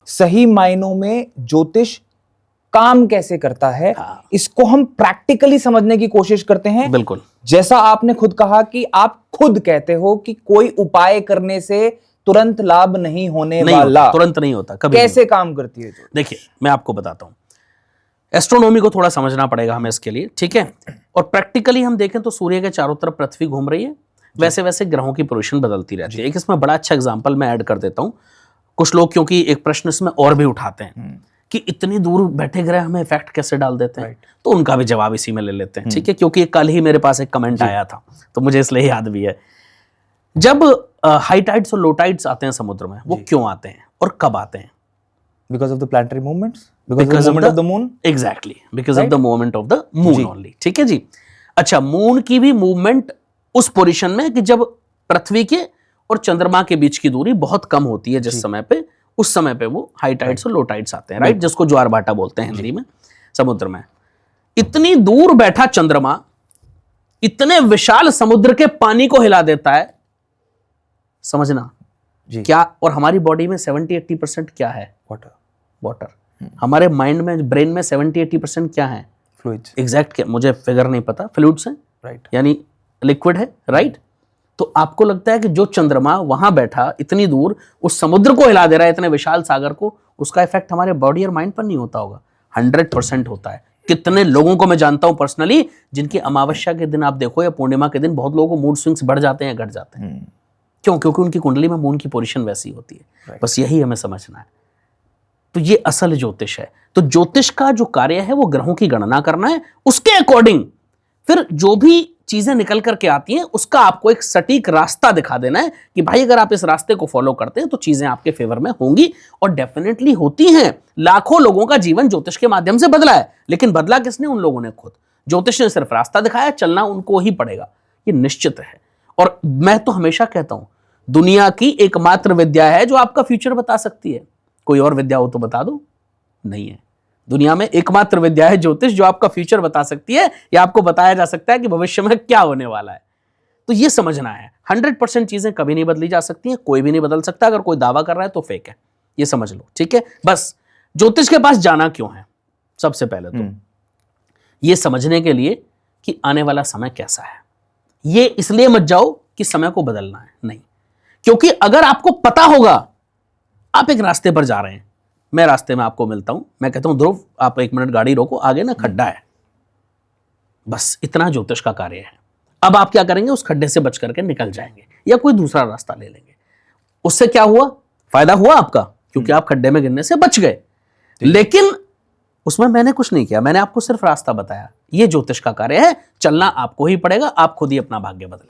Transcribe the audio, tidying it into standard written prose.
सही मायनों में ज्योतिष काम कैसे करता है, इसको हम प्रैक्टिकली समझने की कोशिश करते हैं। बिल्कुल, जैसा आपने खुद कहा कि आप खुद कहते हो कि कोई उपाय करने से तुरंत लाभ नहीं होने वाला, तुरंत नहीं होता कभी। कैसे काम करती है? देखिए मैं आपको बताता हूं, एस्ट्रोनॉमी को थोड़ा समझना पड़ेगा हमें इसके लिए, ठीक है। और प्रैक्टिकली हम देखें तो सूर्य के चारों तरफ पृथ्वी घूम रही है, वैसे वैसे ग्रहों की पोजीशन बदलती रहती है। एक इसमें बड़ा अच्छा एग्जांपल मैं ऐड कर देता हूं। कुछ लोग क्योंकि एक प्रश्न इसमें और भी उठाते हैं कि इतनी दूर बैठे ग्रह हमें इफेक्ट कैसे डाल देते हैं, तो उनका भी जवाब इसी में ले लेते हैं, ठीक है। क्योंकि कल ही मेरे पास एक कमेंट आया था तो मुझे इसलिए याद भी है। जब हाई टाइड्स और लो टाइड्स आते हैं समुद्र में, वो क्यों आते हैं और कब आते हैं? Because of the planetary movements, because of the moon. Exactly, because of the movement of the moon only. ठीक है जी। अच्छा, मून की भी मूवमेंट उस पोजीशन में कि जब पृथ्वी के और चंद्रमा के बीच की दूरी बहुत कम होती है, जिस समय पे, उस समय पे वो हाई टाइड्स और लो टाइड्स आते हैं, राइट, जिसको ज्वार भाटा बोलते हैं हिंदी में, समुद्र में। इतनी दूर बैठा चंद्रमा इतने विशाल समुद्र के पानी को हिला देता है, समझना जी। क्या? और हमारी बॉडी में 70-80% क्या है? वाटर। हमारे माइंड में, ब्रेन में 70-80% क्या है? फ्लूइड्स। एग्जैक्ट क्या, मुझे फिगर नहीं पता, फ्लूइड्स हैं, राइट, यानी लिक्विड है, राइट। तो आपको लगता है कि जो चंद्रमा वहां बैठा इतनी दूर उस समुद्र को हिला दे रहा है, इतने विशाल सागर को, उसका इफेक्ट हमारे बॉडी और माइंड पर नहीं होता होगा? 100% होता है। कितने लोगों को मैं जानता हूं पर्सनली जिनकी अमावस्या के दिन आप देखो या पूर्णिमा के दिन बहुत लोगों को मूड स्विंग्स बढ़ जाते हैं, घट जाते हैं। क्यों? क्योंकि उनकी कुंडली में मून की पोजीशन वैसी होती है। बस यही हमें समझना है। तो ये असल ज्योतिष है। तो ज्योतिष का जो कार्य है वो ग्रहों की गणना करना है, उसके अकॉर्डिंग फिर जो भी चीजें निकल करके आती हैं उसका आपको एक सटीक रास्ता दिखा देना है कि भाई अगर आप इस रास्ते को फॉलो करते हैं तो चीजें आपके फेवर में होंगी, और डेफिनेटली होती हैं। लाखों लोगों का जीवन ज्योतिष के माध्यम से बदला है, लेकिन बदला किसने? उन लोगों ने खुद। ज्योतिष ने सिर्फ रास्ता दिखाया, चलना उनको ही पड़ेगा, ये निश्चित है। और मैं तो हमेशा कहता हूं, दुनिया की एकमात्र विद्या है जो आपका फ्यूचर बता सकती है। कोई और विद्या हो तो बता दो, नहीं है। दुनिया में एकमात्र विद्या है ज्योतिष, जो आपका फ्यूचर बता सकती है, या आपको बताया जा सकता है कि भविष्य में क्या होने वाला है। तो ये समझना है, 100% चीजें कभी नहीं बदली जा सकती हैं, कोई भी नहीं बदल सकता। अगर कोई दावा कर रहा है तो फेक है, ये समझ लो, ठीक है। बस ज्योतिष के पास जाना क्यों है? सबसे पहले तो ये समझने के लिए कि आने वाला समय कैसा है। ये इसलिए मत जाओ कि समय को बदलना है, नहीं। क्योंकि अगर आपको पता होगा, आप एक रास्ते पर जा रहे हैं, मैं रास्ते में आपको मिलता हूं, मैं कहता हूं ध्रुव आप 1 मिनट गाड़ी रोको, आगे ना खड्डा है, बस इतना ज्योतिष का कार्य है। अब आप क्या करेंगे? उस खड्डे से बच करके निकल जाएंगे या कोई दूसरा रास्ता ले लेंगे। उससे क्या हुआ? फायदा हुआ आपका, क्योंकि आप खड्डे में गिरने से बच गए। लेकिन उसमें मैंने कुछ नहीं किया, मैंने आपको सिर्फ रास्ता बताया। ये ज्योतिष का कार्य है, चलना आपको ही पड़ेगा, आप खुद ही अपना भाग्य बदले।